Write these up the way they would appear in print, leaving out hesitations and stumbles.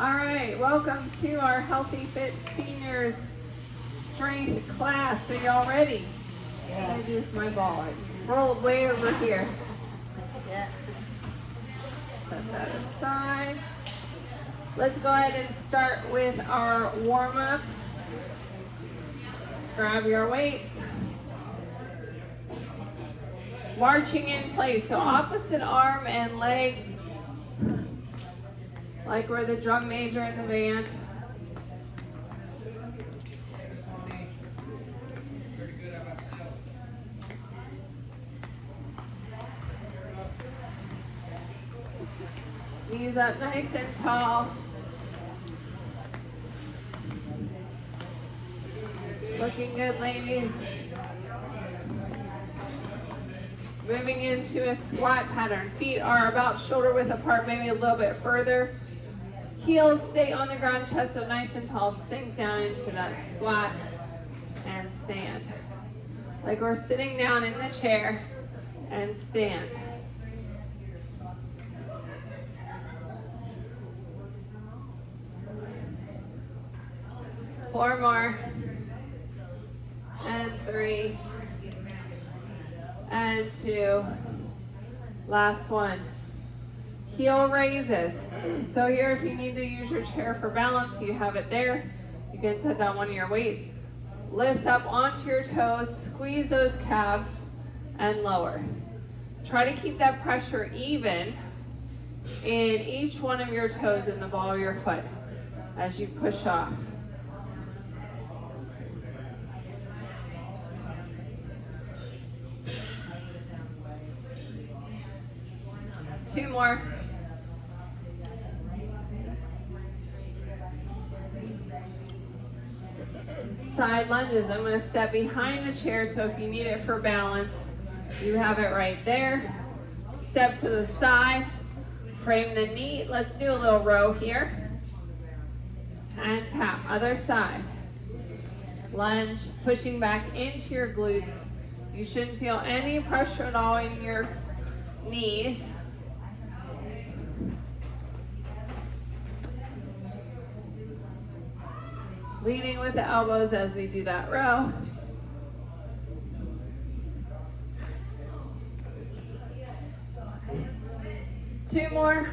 All right, welcome to our Healthy Fit Seniors Strength class. Are y'all ready? Yeah. What do I do with my ball? I rolled way over here. Yeah. Set that aside. Let's go ahead and start with our warm-up. Just grab your weights. Marching in place, so opposite arm and leg, like we're the drum major in the band. Knees up nice and tall. Looking good, ladies. Moving into a squat pattern. Feet are about shoulder width apart, maybe a little bit further. Heels stay on the ground, chest up nice and tall. Sink down into that squat and stand. Like we're sitting down in the chair and stand. Four more. And three. And two. Last one. Heel raises. So here, if you need to use your chair for balance, you have it there. You can set down one of your weights. Lift up onto your toes, squeeze those calves, and lower. Try to keep that pressure even in each one of your toes in the ball of your foot as you push off. Two more. Side lunges. I'm going to step behind the chair, so if you need it for balance, you have it right there. Step to the side, frame the knee. Let's do a little row here. And tap, other side. Lunge, pushing back into your glutes. You shouldn't feel any pressure at all in your knees. Leading with the elbows as we do that row. Two more.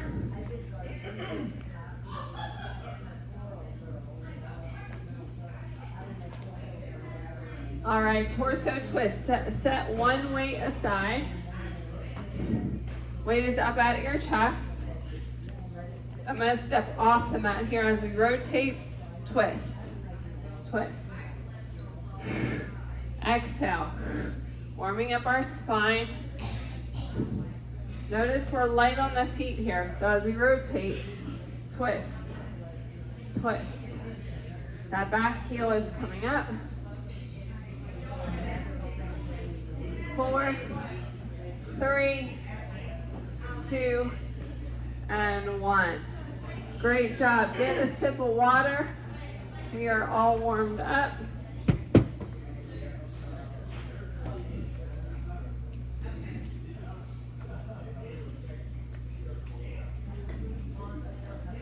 All right, torso twist. Set one weight aside. Weight is up at your chest. I'm going to step off the mat here as we rotate, twist. Twist. Exhale. Warming up our spine. Notice we're light on the feet here. So as we rotate, twist. Twist. That back heel is coming up. 4, 3, 2, and 1. Great job. Get a sip of water. We are all warmed up.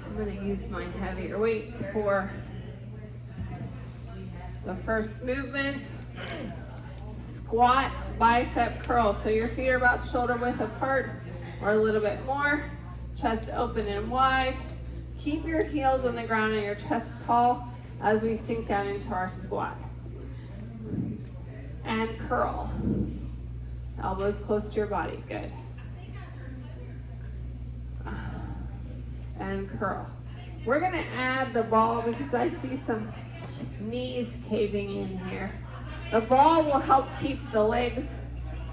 I'm going to use my heavier weights for the first movement. Squat, bicep curl. So your feet are about shoulder width apart or a little bit more. Chest open and wide. Keep your heels on the ground and your chest tall as we sink down into our squat. And curl. Elbows close to your body. Good. And curl. We're going to add the ball because I see some knees caving in here. The ball will help keep the legs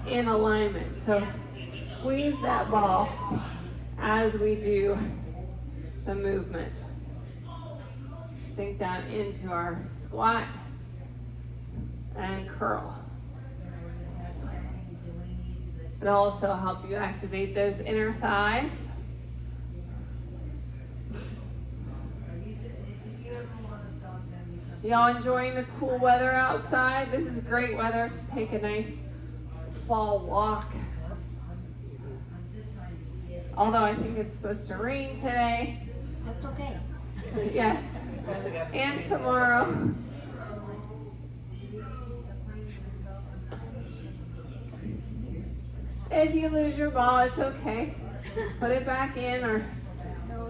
in alignment. So squeeze that ball as we do the movement. Sink down into our squat and curl. It'll also help you activate those inner thighs. Y'all enjoying the cool weather outside? This is great weather to take a nice fall walk. Although I think it's supposed to rain today. That's okay. Yes. And tomorrow. If you lose your ball, it's okay. Put it back in or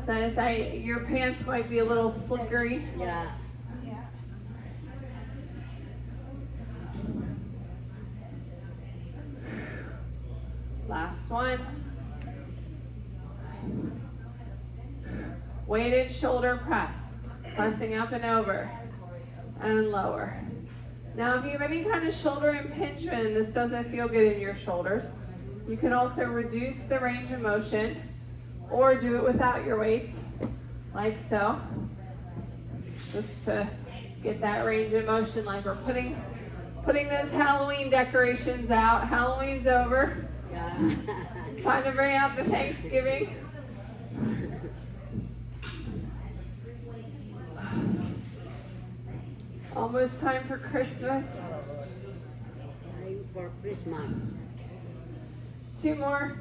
set it aside. Your pants might be a little slickery. Yeah. Last one. Weighted shoulder press. Pressing up and over and lower. Now, if you have any kind of shoulder impingement and this doesn't feel good in your shoulders, you can also reduce the range of motion or do it without your weights, like so. Just to get that range of motion, like we're putting those Halloween decorations out. Halloween's over. Yeah. It's time to bring out the Thanksgiving. Almost time for Christmas. Time for Christmas. 2 more.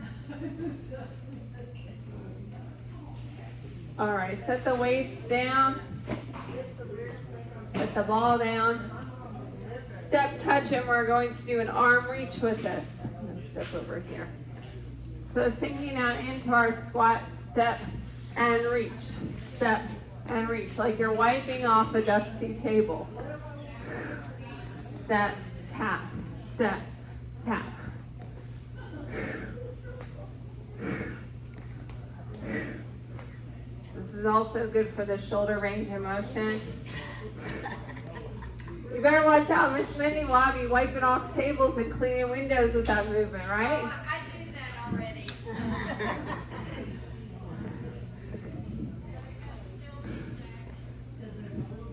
All right, set the weights down. Set the ball down. Step touch, and we're going to do an arm reach with this. I'm going to step over here. So sinking out into our squat, step and reach. Step and reach, like you're wiping off a dusty table. Step, tap, step, tap. This is also good for the shoulder range of motion. You better watch out, Miss Mindy will have you wiping off tables and cleaning windows with that movement, right? Oh, I did that already.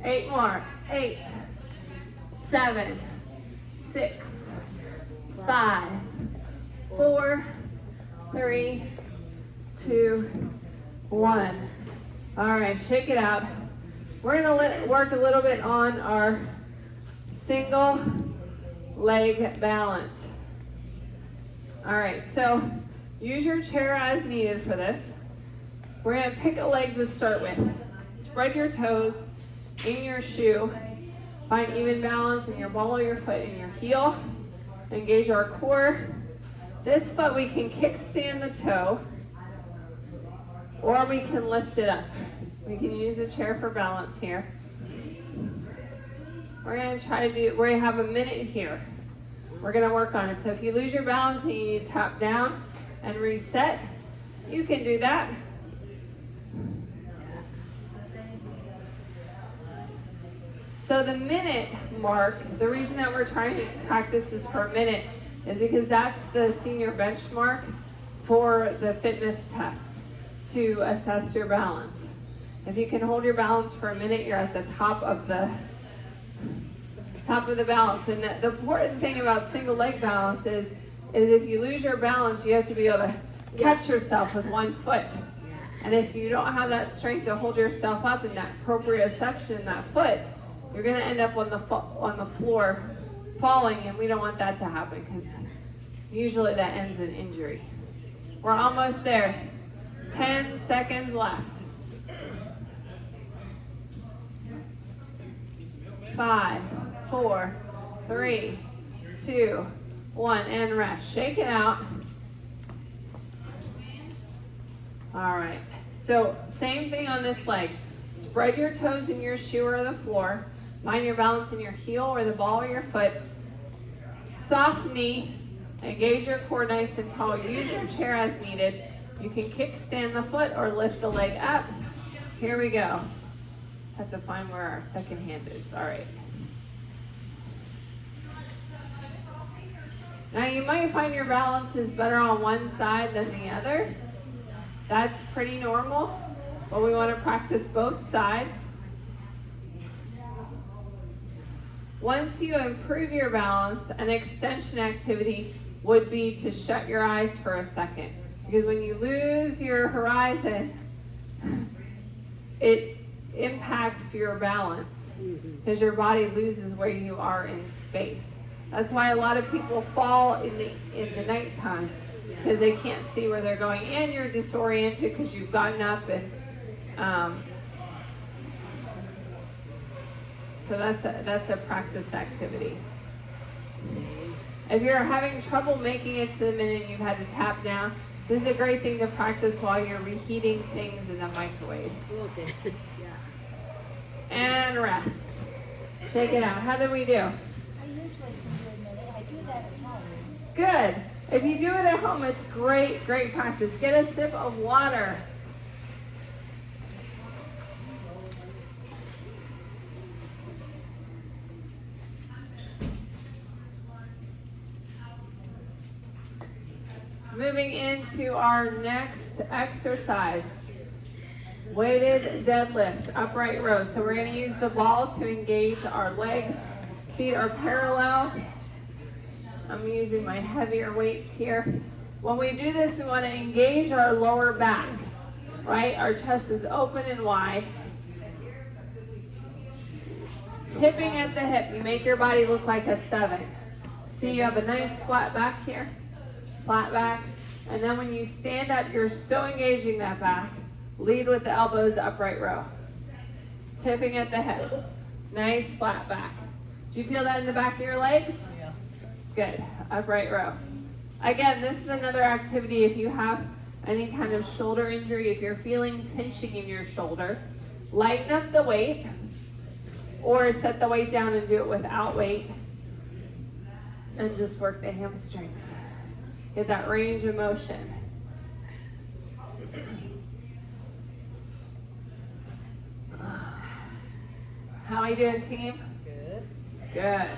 8 more. 8, 7, 6, 5, 4, 3, 2, 1. All right, shake it out. We're going to work a little bit on our single leg balance. All right, so use your chair as needed for this. We're going to pick a leg to start with. Spread your toes in your shoe. Find even balance in your ball of your foot and your heel. Engage our core. This foot we can kickstand the toe, or we can lift it up. We can use a chair for balance here. We're going to try to do, we have a minute here. We're going to work on it. So if you lose your balance and you need to tap down and reset, you can do that. So the minute mark, the reason that we're trying to practice this for a minute is because that's the senior benchmark for the fitness test to assess your balance. If you can hold your balance for a minute, you're at the top of the balance. And the important thing about single leg balance is if you lose your balance, you have to be able to catch yourself with one foot. And if you don't have that strength to hold yourself up in that proprioception in that foot, you're going to end up on the floor falling, and we don't want that to happen because usually that ends in injury. We're almost there. 10 seconds left. 5, 4, 3, 2, 1, and rest. Shake it out. All right. So same thing on this leg. Spread your toes in your shoe or the floor. Find your balance in your heel or the ball of your foot. Soft knee. Engage your core nice and tall. Use your chair as needed. You can kickstand the foot or lift the leg up. Here we go. Have to find where our second hand is. All right. Now you might find your balance is better on one side than the other. That's pretty normal, but we want to practice both sides. Once you improve your balance, an extension activity would be to shut your eyes for a second. Because when you lose your horizon, it impacts your balance because your body loses where you are in space. That's why a lot of people fall in the nighttime because they can't see where they're going, and you're disoriented because you've gotten up and So that's a practice activity. If you're having trouble making it to the minute and you've had to tap down, this is a great thing to practice while you're reheating things in the microwave. Okay. Yeah. And rest. Shake it out. How did we do? I usually can do a minute. I do that at home. Good. If you do it at home, it's great practice. Get a sip of water. Moving into our next exercise, weighted deadlift, upright row. So we're going to use the ball to engage our legs. Feet are parallel. I'm using my heavier weights here. When we do this, we want to engage our lower back, right? Our chest is open and wide. Tipping at the hip, you make your body look like a 7. See, you have a nice flat back here, flat back. And then when you stand up, you're still engaging that back. Lead with the elbows, upright row. Tipping at the hip. Nice flat back. Do you feel that in the back of your legs? Yeah. Good. Upright row. Again, this is another activity if you have any kind of shoulder injury, if you're feeling pinching in your shoulder, lighten up the weight or set the weight down and do it without weight and just work the hamstrings. Get that range of motion. How are you doing, team? Good. Good.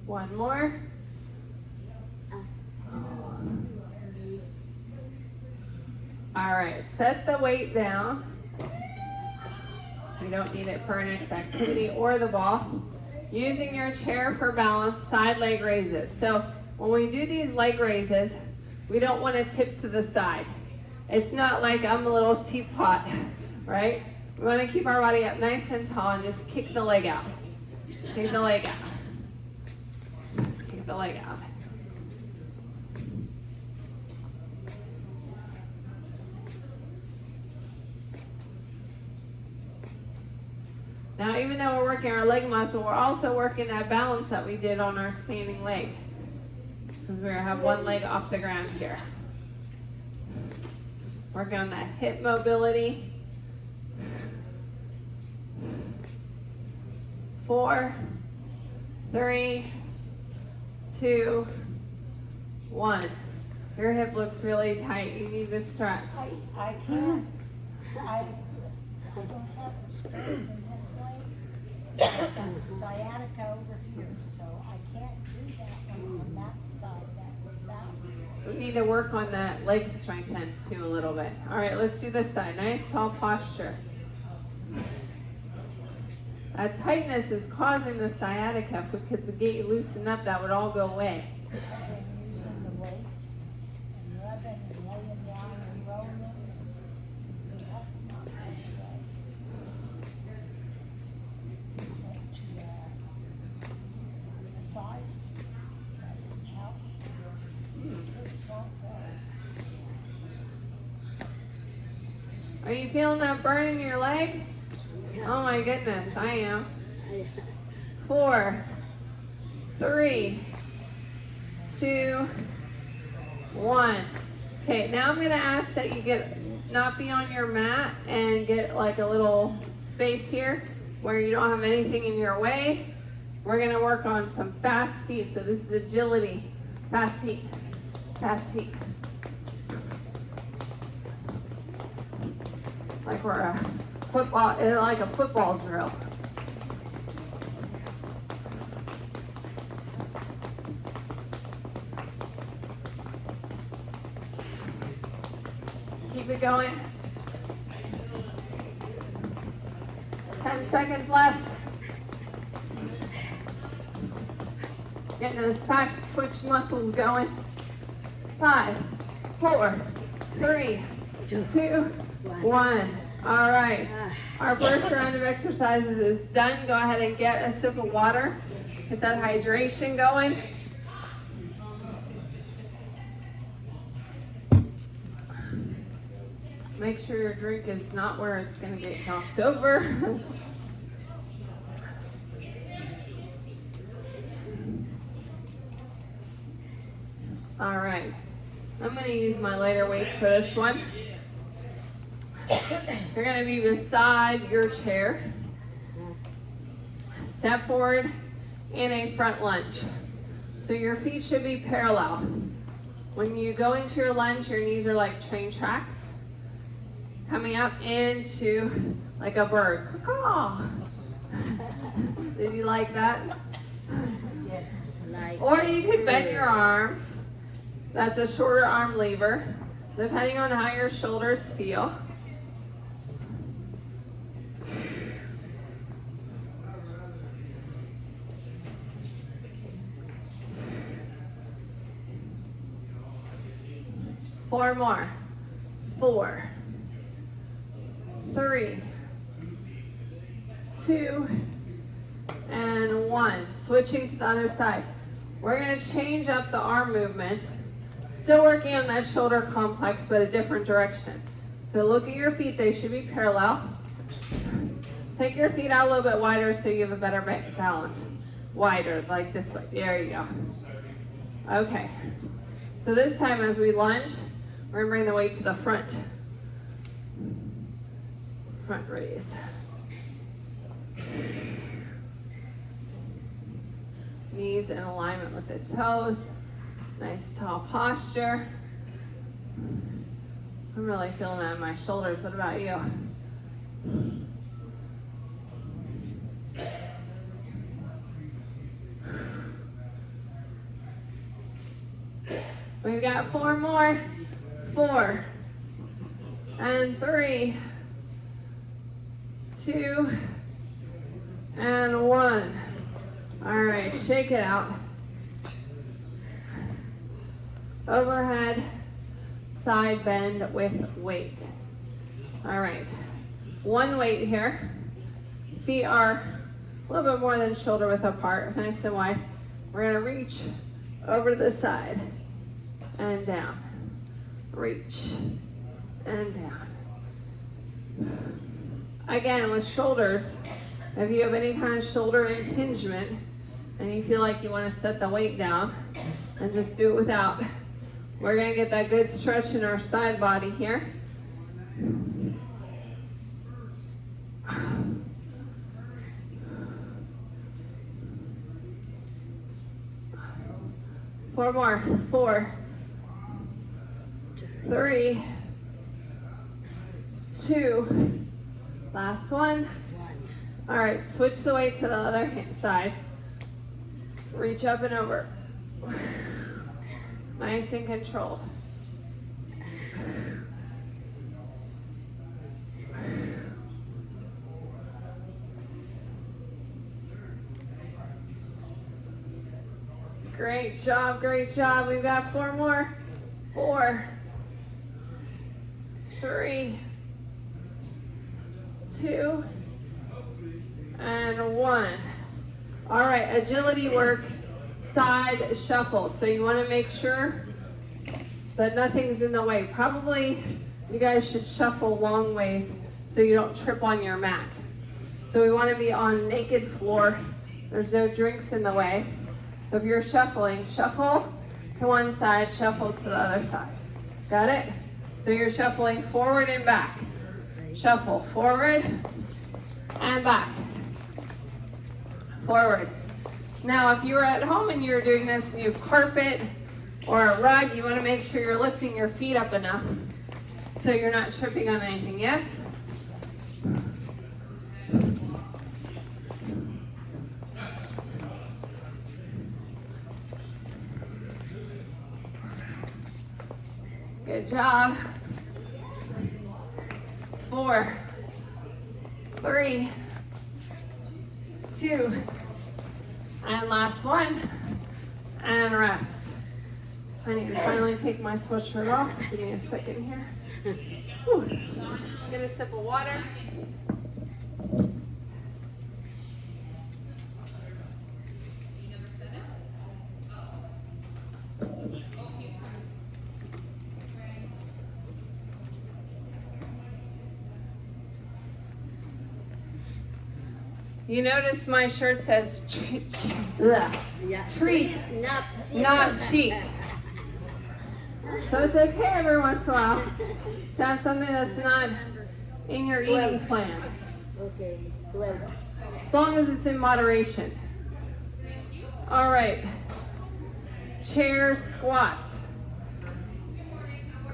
One more. All right, set the weight down. You don't need it for our next activity or the ball. Using your chair for balance, side leg raises. So when we do these leg raises, we don't want to tip to the side. It's not like I'm a little teapot, right? We want to keep our body up nice and tall and just kick the leg out. Kick the leg out. Kick the leg out. Now, even though we're working our leg muscle, we're also working that balance that we did on our standing leg. Because we're going to have one leg off the ground here. Working on that hip mobility. 4, 3, 2, 1. Your hip looks really tight. You need to stretch. I can't. I don't have the strength in this leg. Sciatica over here, so I can't do that one on that side. That was that. We need to work on that leg strength then too a little bit. All right, let's do this side. Nice tall posture. That tightness is causing the sciatica. If we could get you loosened up, that would all go away. I've been using the weights and rubbing and laying down and rolling. So that's not much way. Massage, that didn't help. Just won't go. Are you feeling that burn in your leg? Oh my goodness, I am. 4, 3, 2, 1. Okay, now I'm gonna ask that you not be on your mat and get like a little space here where you don't have anything in your way. We're gonna work on some fast feet. So this is agility. Fast feet. Fast feet. Like we're a football, like a football drill. Keep it going. 10 seconds left. Getting those fast twitch muscles going. 5, 4, 3, 2, 1. All right. Our first round of exercises is done. Go ahead and get a sip of water. Get that hydration going. Make sure your drink is not where it's going to get knocked over. All right. I'm going to use my lighter weights for this one. You're going to be beside your chair. Step forward in a front lunge. So your feet should be parallel. When you go into your lunge, your knees are like train tracks. Coming up into like a bird. Caw-caw. Did you like that? Or you can bend your arms. That's a shorter arm lever, depending on how your shoulders feel. Four more. 4, 3, 2, and 1. Switching to the other side. We're going to change up the arm movement. Still working on that shoulder complex, but a different direction. So look at your feet. They should be parallel. Take your feet out a little bit wider so you have a better balance. Wider, like this way. There you go. Okay. So this time as we lunge, we're going to bring the weight to the front. Front raise. Knees in alignment with the toes. Nice tall posture. I'm really feeling that in my shoulders. What about you? We've got 4 more. 4 and 3, 2 and 1. All right, shake it out. Overhead side bend with weight. All right, 1 weight here. Feet are a little bit more than shoulder width apart, nice and wide. We're gonna reach over to the side and down. Reach and down. Again, with shoulders, if you have any kind of shoulder impingement and you feel like you want to set the weight down, and just do it without. We're going to get that good stretch in our side body here. Four more. 4, 3, 2, last one. All right, switch the weight to the other side. Reach up and over. Nice and controlled. Great job, great job. We've got 4 more. 4, 3, 2, and 1. All right, agility work, side shuffle. So you want to make sure that nothing's in the way. Probably you guys should shuffle long ways so you don't trip on your mat. So we want to be on naked floor. There's no drinks in the way. So if you're shuffling, shuffle to one side, shuffle to the other side. Got it? So you're shuffling forward and back. Shuffle forward and back. Forward. Now, if you were at home and you're doing this and you have carpet or a rug, you want to make sure you're lifting your feet up enough so you're not tripping on anything. Yes? Good job. 4, 3, 2, and last one, and rest. I need to finally take my sweatshirt off. Give me a second here. Whew. Get a sip of water. You notice my shirt says Yeah. treat, Not not cheat. So it's okay every once in a while to have something that's not in your eating plan, Okay. 12. as long as it's in moderation. All right, chair squats.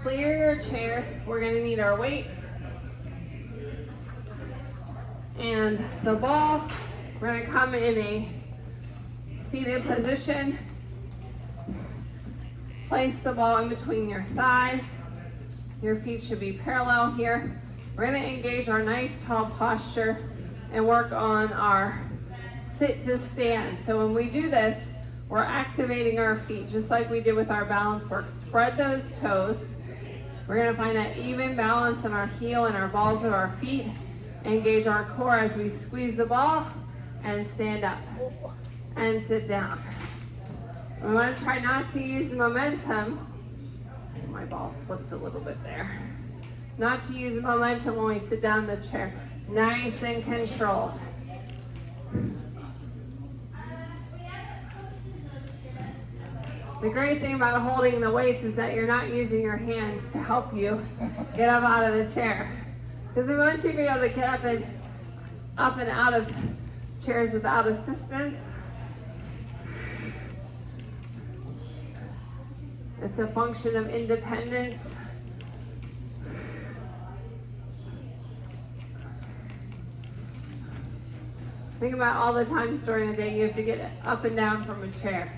Clear your chair. We're gonna need our weights and the ball. We're gonna come in a seated position. Place the ball in between your thighs. Your feet should be parallel here. We're gonna engage our nice tall posture and work on our sit to stand. So when we do this, we're activating our feet just like we did with our balance work. Spread those toes. We're gonna find that even balance in our heel and our balls of our feet. Engage our core as we squeeze the ball and stand up and sit down. We want to try not to use momentum. My ball slipped a little bit there. Not to use momentum when we sit down in the chair. Nice and controlled. The great thing about holding the weights is that you're not using your hands to help you get up out of the chair. Because we want you to be able to get up and out of chairs without assistance. It's a function of independence. Think about all the times during the day you have to get up and down from a chair.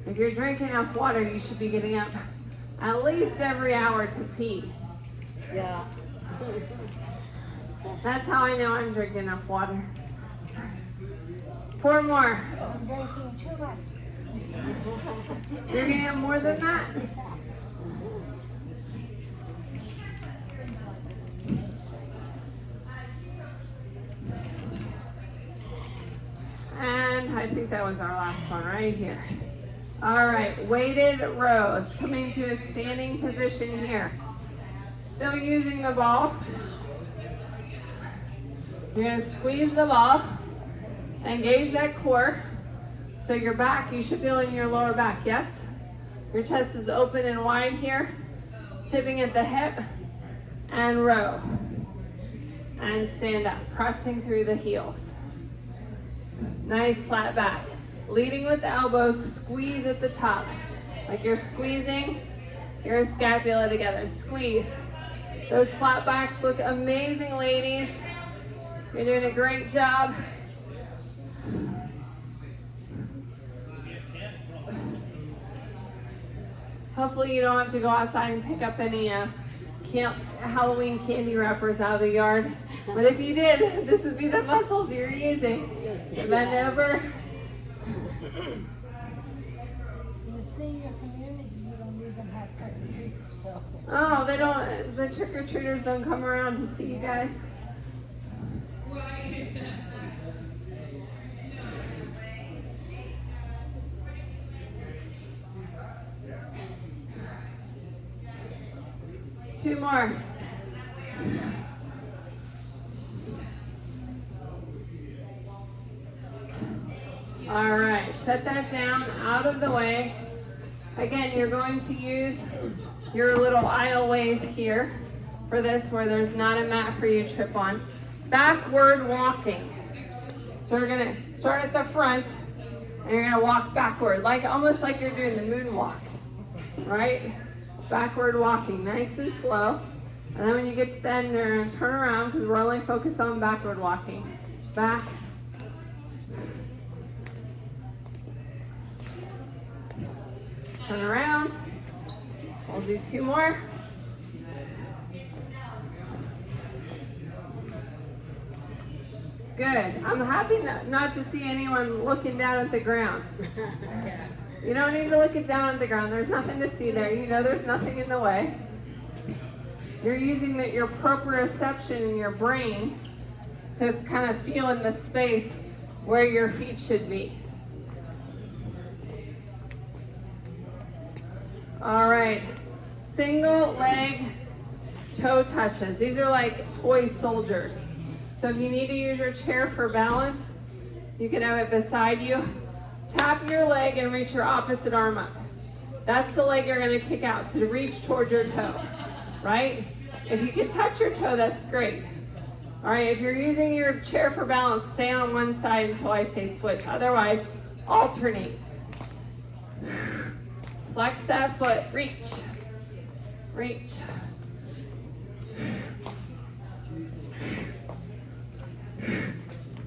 If you're drinking enough water, you should be getting up at least every hour to pee. Yeah. That's how I know I'm drinking enough water. 4 more. I'm drinking too much. You're gonna have more than that. And I think that was our last one right here. All right, weighted rows. Coming to a standing position here. Still using the ball. You're gonna squeeze the ball. Engage that core. So your back, you should feel in your lower back, yes? Your chest is open and wide here. Tipping at the hip. And row. And stand up, pressing through the heels. Nice flat back. Leading with the elbows, squeeze at the top. Like you're squeezing your scapula together. Squeeze. Those flat backs look amazing, ladies. You're doing a great job. Hopefully you don't have to go outside and pick up any Halloween candy wrappers out of the yard. But if you did, this would be the muscles you're using. Bend over. In the senior community, you don't even have trick-or-treaters, so. Oh, the trick-or-treaters don't come around to see you guys. Two more. All right, set that down out of the way. Again, you're going to use your little aisleways here for this where there's not a mat for you to trip on. Backward walking. So we're gonna start at the front and you're gonna walk backward, almost like you're doing the moonwalk, right? Backward walking, nice and slow. And then when you get to the end, you're gonna turn around because we're only focused on backward walking. Back. Turn around. We'll do 2 more. Good. I'm happy not to see anyone looking down at the ground. You don't need to look it down at the ground. There's nothing to see there. You know there's nothing in the way. You're using your proprioception in your brain to kind of feel in the space where your feet should be. All right, single leg toe touches. These are like toy soldiers. So if you need to use your chair for balance, you can have it beside you. Tap your leg and reach your opposite arm up. That's the leg you're going to kick out to reach towards your toe, right? If you can touch your toe, that's great. All right, if you're using your chair for balance, stay on one side until I say switch. Otherwise, alternate. Flex that foot, reach, reach.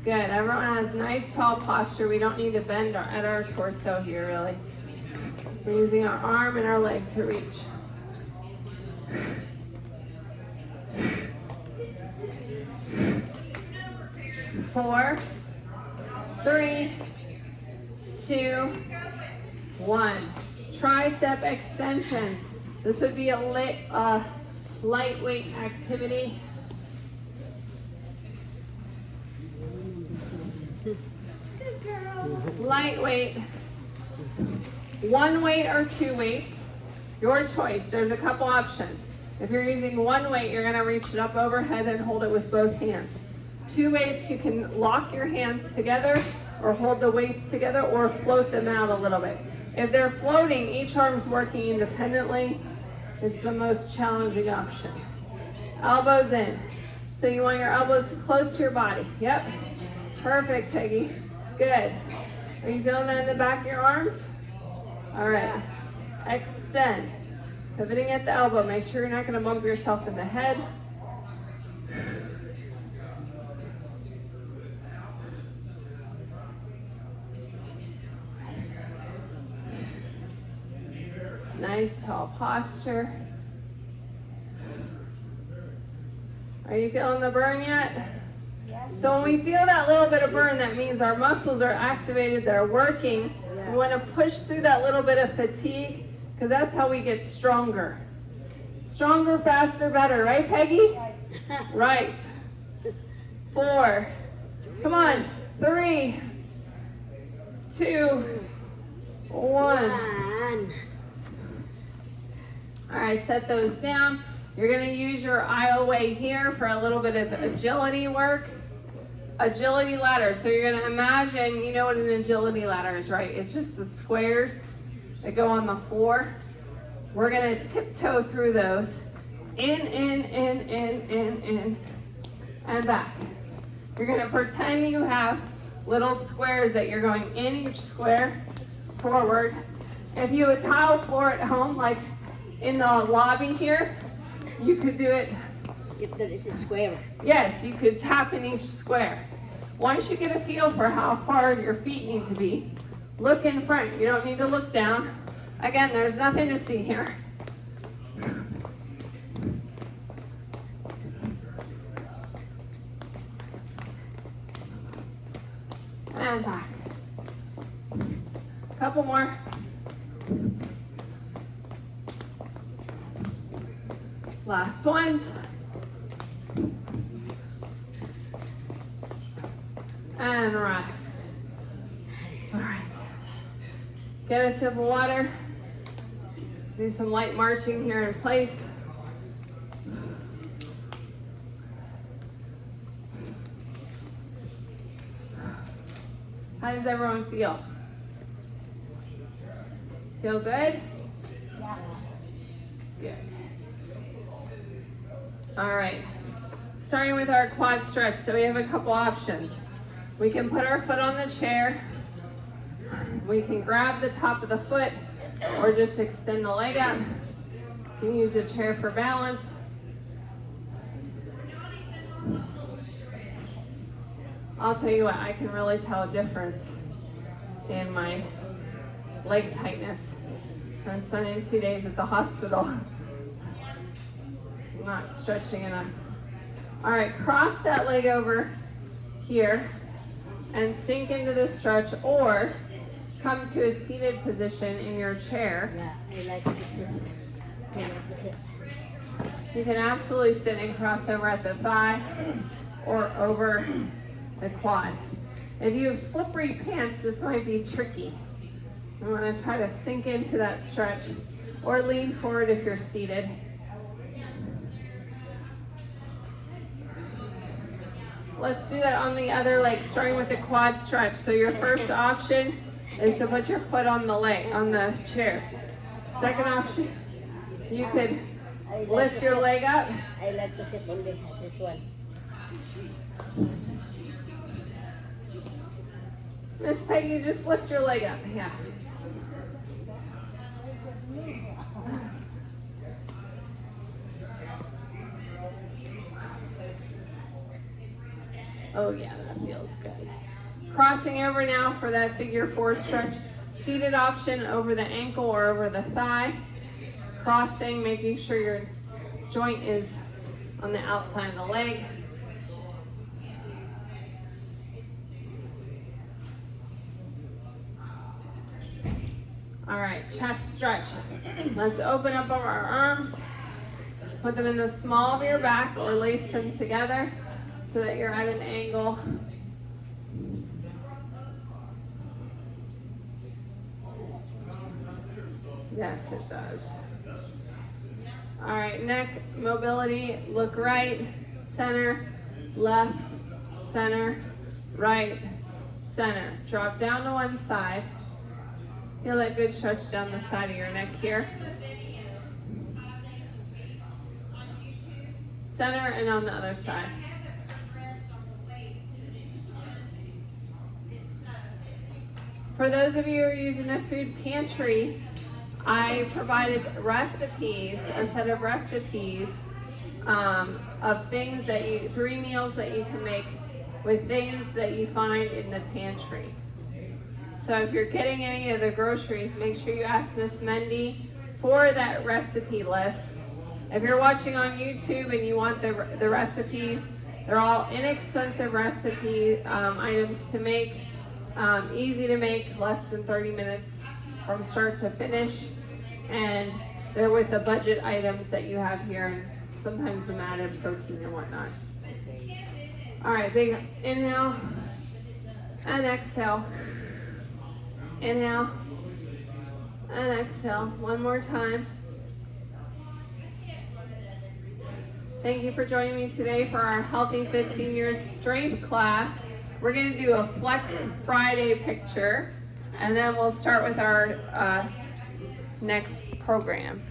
Good, everyone has nice tall posture. We don't need to bend at our torso here, really. We're using our arm and our leg to reach. 4, 3, 2, 1. Tricep extensions. This would be a lightweight activity. Lightweight. 1 weight or 2 weights. Your choice. There's a couple options. If you're using 1 weight, you're going to reach it up overhead and hold it with both hands. 2 weights, you can lock your hands together or hold the weights together or float them out a little bit. If they're floating, each arm's working independently. It's the most challenging option. Elbows in. So you want your elbows close to your body. Yep. Perfect, Peggy. Good. Are you feeling that in the back of your arms? All right. Extend. Pivoting at the elbow. Make sure you're not going to bump yourself in the head. Nice tall posture. Are you feeling the burn yet? So when we feel that little bit of burn, that means our muscles are activated, they're working. We want to push through that little bit of fatigue because that's how we get stronger. Stronger, faster, better, right, Peggy? Right. 4. Come on. 3, 2, 1. All right, set those down. You're going to use your aisle weight here for a little bit of agility work. Agility ladder. So you're going to imagine, you know what an agility ladder is, right? It's just the squares that go on the floor. We're going to tiptoe through those. In, and back. You're going to pretend you have little squares that you're going in each square, forward. If you have a tile floor at home, like in the lobby here, you could do it. If there is a square. Yes, you could tap in each square. Once you get a feel for how far your feet need to be, look in front. You don't need to look down. Again, there's nothing to see here. And back. Couple more. Last ones. And rest. All right. Get a sip of water. Do some light marching here in place. How does everyone feel? Feel good? Yeah. Good. All right. Starting with our quad stretch. So we have a couple options. We can put our foot on the chair. We can grab the top of the foot or just extend the leg up. You can use the chair for balance. I'll tell you what, I can really tell a difference in my leg tightness from spending 2 days at the hospital. I'm not stretching enough. All right, cross that leg over here and sink into the stretch, or come to a seated position in your chair. Yeah, I like to sit. I like to sit. You can absolutely sit and cross over at the thigh or over the quad. If you have slippery pants, this might be tricky. You want to try to sink into that stretch or lean forward if you're seated. Let's do that on the other leg, starting with the quad stretch. So your first option is to put your foot on the leg, on the chair. Second option, you could I like lift to your sit. leg up. I like to sit only at this one. Miss Peggy, just lift your leg up. Yeah. Oh yeah, that feels good. Crossing over now for that figure 4 stretch. Seated option over the ankle or over the thigh. Crossing, making sure your joint is on the outside of the leg. All right, chest stretch. Let's open up our arms. Put them in the small of your back or lace them together so that you're at an angle. Yes, it does. All right, neck mobility. Look right, center, left, center, right, center. Drop down to one side. Feel that good stretch down the side of your neck here. Center and on the other side. For those of you who are using the food pantry, I provided recipes, a set of recipes of things that 3 meals that you can make with things that you find in the pantry. So if you're getting any of the groceries, make sure you ask Miss Mendy for that recipe list. If you're watching on YouTube and you want the recipes, they're all inexpensive recipe items to make, easy to make, less than 30 minutes from start to finish. And they're with the budget items that you have here and sometimes some added protein and whatnot. All right, big inhale and exhale. Inhale and exhale. One more time. Thank you for joining me today for our Healthy Fit Seniors Strength class. We're going to do a Flex Friday picture, and then we'll start with our next program.